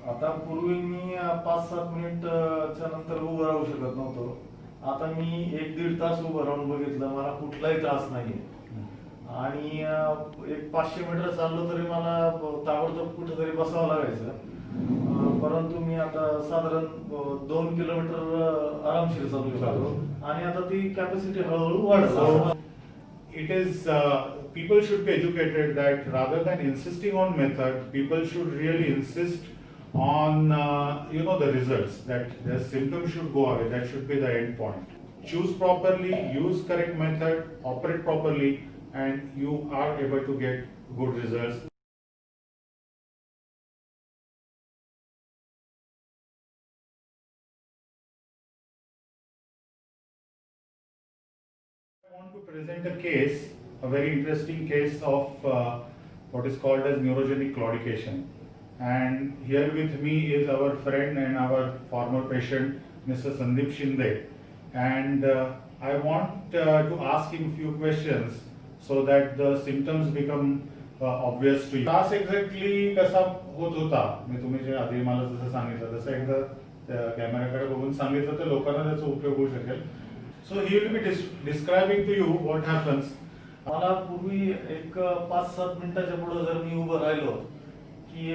आता पूर्वी मी 5-7 मिनिटच्या नंतर उभं राहू शकत नव्हतो. आता मी 1-1.5 तास उभं राहून बघितलं, मला कुठलाही त्रास नाहीये. आणि एक 500 मीटर चाललो तरी मला ताबडतोब कुठेतरी बसावं लागायचं. परंतु मी आता साधारण 2 किलोमीटर आरामशीर चालू शकतो आणि आता ती कॅपॅसिटी हळूहळू वाढत. It is people should be educated that rather than insisting on method, people should really insist on the results, that the symptoms should go away. That should be the end point. Choose properly, use correct method, operate properly, and you are able to get good results. I want to present a case, a very interesting case of what is called as neurogenic claudication. And here with me is our friend and our former patient, Mr. Sandeep Shinde. And I want to ask him a few questions so that the symptoms become obvious to you. त्रास exactly कसा होत होता, मी तुम्ही जे आधी मला जसं सांगितलं तसं एकदा कॅमेराकडे बघून सांगितलं तर लोकांना त्याचा उपयोग होऊ शकेल. So he will be describing to you what happens. मला पूर्वी एक 5-7 मिनिटाच्या पुढे जर मी उभं राहिलो की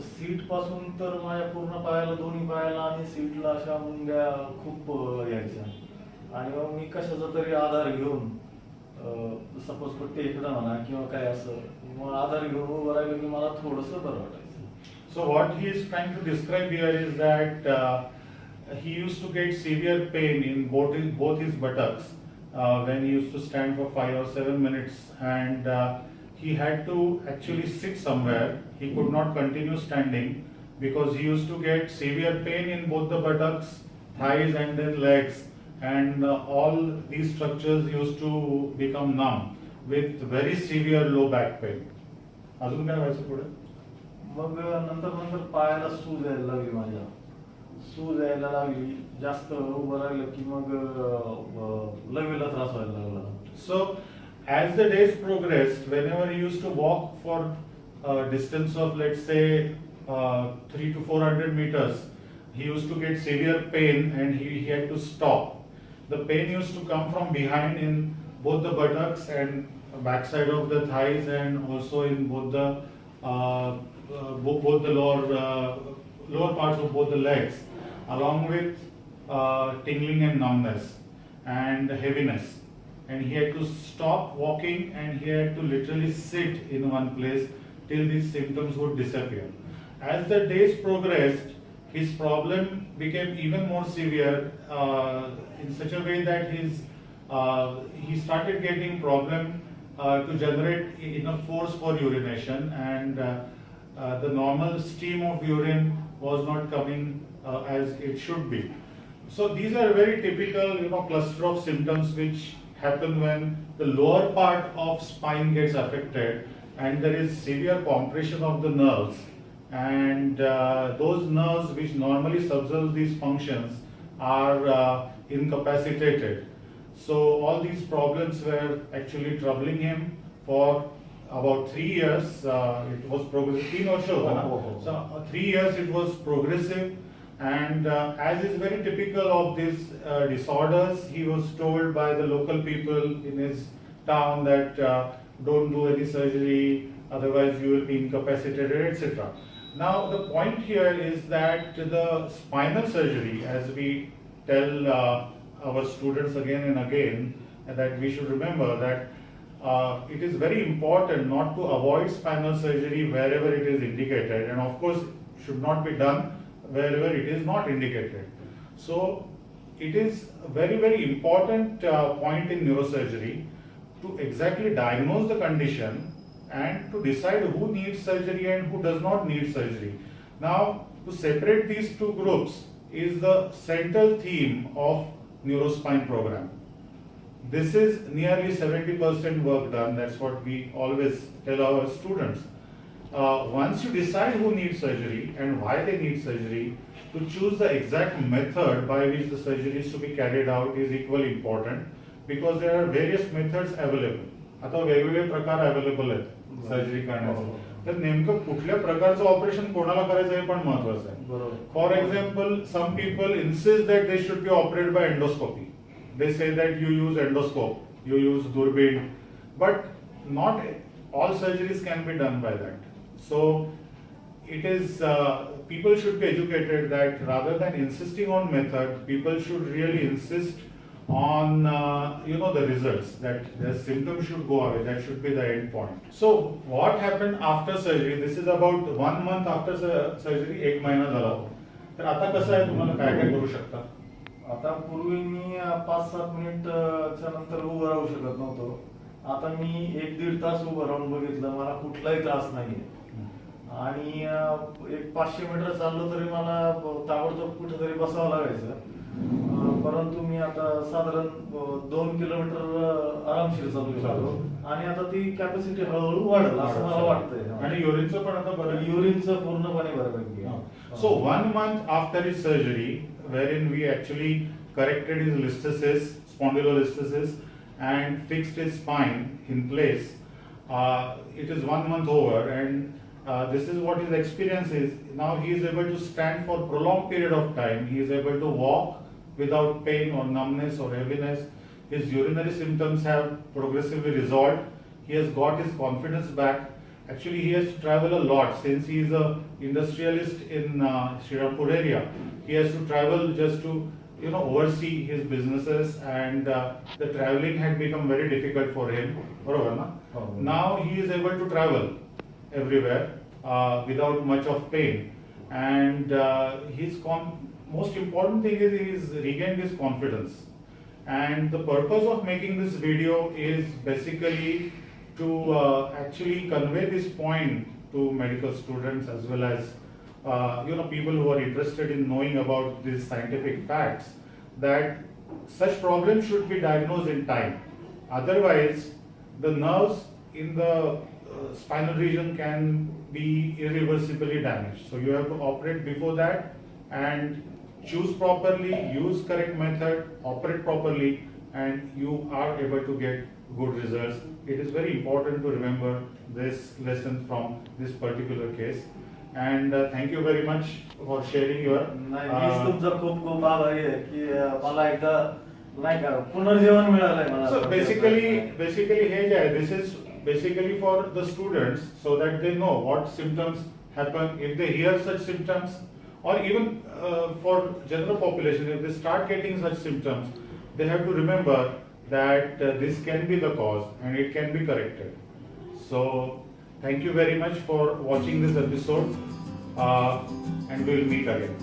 सीट पासून तर माझ्या पूर्ण पायाला, दोन्ही पायाला आणि सीटला अशा मुंग्या खूप यायच्या. आणि मग मी कशाचा तरी आधार घेऊन, सपोज टेकडा म्हणा किंवा काय असं, मग आधार घेऊन उभं राहिलो की मला थोडंसं बरं वाटायचं. So what he is trying to describe here is that he used to get severe pain in both his buttocks when he used to stand for 5 or 7 minutes, and he had to actually sit somewhere. He could not continue standing because he used to get severe pain in both the buttocks, thighs, and then legs, and all these structures used to become numb with very severe low back pain. अजून काय व्हायचं पुढे? मग नंतर पायाला सूज यायला लागली, माझ्या सूज यायला लागली, जास्त उभं राहिलं की मग लवीला त्रास व्हायला लागला. So as the days progressed, whenever he used to walk for a distance of, let's say, 300 to 400 meters, he used to get severe pain and he had to stop. The pain used to come from behind in both the buttocks and backside of the thighs, and also in both the lower parts of both the legs, along with tingling and numbness and heaviness. And he had to stop walking and he had to literally sit in one place till these symptoms would disappear. As the days progressed, his problem became even more severe in such a way that he started getting problem to generate enough force for urination, and the normal stream of urine was not coming as it should be. So these are very typical, cluster of symptoms which happen when the lower part of spine gets affected and there is severe compression of the nerves, and those nerves which normally subserve these functions are incapacitated. So all these problems were actually troubling him for about 3 years. It was progressive. So 3 years it was progressive, and as is very typical of these disorders, he was told by the local people in his town that don't do any surgery, otherwise you will be incapacitated, etc. Now the point here is that the spinal surgery, as we tell our students again and again, that we should remember that it is very important not to avoid spinal surgery wherever it is indicated, and of course should not be done wherever it is not indicated. So it is a very important point in neurosurgery to exactly diagnose the condition and to decide who needs surgery and who does not need surgery. Now, to separate these two groups is the central theme of Neurospine program. This is nearly 70% work done. That's what we always tell our students. Once you decide who needs surgery and why they need surgery, to choose the exact method by which the surgery is to be carried out is equally important, because there are various methods available. आता वेगवेगळे प्रकार available आहेत. Surgery करण्याचं. हो. तर नेमकं कुठल्या प्रकारचं ऑपरेशन कोणाला करायचं हे पण महत्वाचं आहे. बरोबर. For example, some people insist that they should be operated by endoscopy. They say that you use endoscope, you use durbin, but not all surgeries can be done by that. So it is people should be educated that rather than insisting on method, people should really insist on the results, that the symptoms should go away. That should be the end point. So what happened after surgery? This is about 1 month after surgery. 1 महिना झाला. तर आता कसं आहे, तुम्हाला काय काय करू शकता? आता पूर्वी मी 5-7 मिनिट च्या नंतर उभं राहू शकत नव्हतो. आता मी 1-1.5 तास उभं राहून बघितलं, मला कुठलाही त्रास नाहीये. आणि एक 500 मीटर चाललो तरी मला ताबडतोब कुठेतरी बसावं लागायचं. परंतु मी आता साधारण 2 किलोमीटर आरामशीर चालू शकतो आणि आता ती कॅपॅसिटी हळूहळू वाढेल असं मला वाटतंय. आणि युरिनचं पण आता बरं, युरिनचं पूर्णपणे बऱ्यापैकी आहे. So 1 month after his surgery, wherein we actually corrected his listhesis, spondylolisthesis, and fixed his spine in place, it is 1 month over, and this is what his experience is. Now he is able to stand for prolonged period of time. He is able to walk without pain or numbness or heaviness. His urinary symptoms have progressively resolved. He has got his confidence back. Actually, he has to travel a lot since he is a industrialist in Srirampur area. He has to travel just to oversee his businesses, and the traveling had become very difficult for him. Barabar na? Oh. Now he is able to travel everywhere without much of pain, and most important thing is he's regained his confidence. And the purpose of making this video is basically to actually convey this point to medical students as well as people who are interested in knowing about these scientific facts, that such problems should be diagnosed in time. Otherwise, the nerves in the spinal region can be irreversibly damaged. So you have to operate before that and choose properly, use correct method, operate properly, and you are able to get good results. It is very important to remember this lesson from this particular case. And thank you very much for sharing your. नाही, मीच तुमचा खूप खूप आभारी आहे की मला एकदा नाही का पुनर्जीवन मिळालंय मला. So basically हे जे आहे, this is basically for the students so that they know what symptoms happen if they hear such symptoms, or even for general population, if they start getting such symptoms, they have to remember that this can be the cause and it can be corrected. So thank you very much for watching this episode, and we will meet again.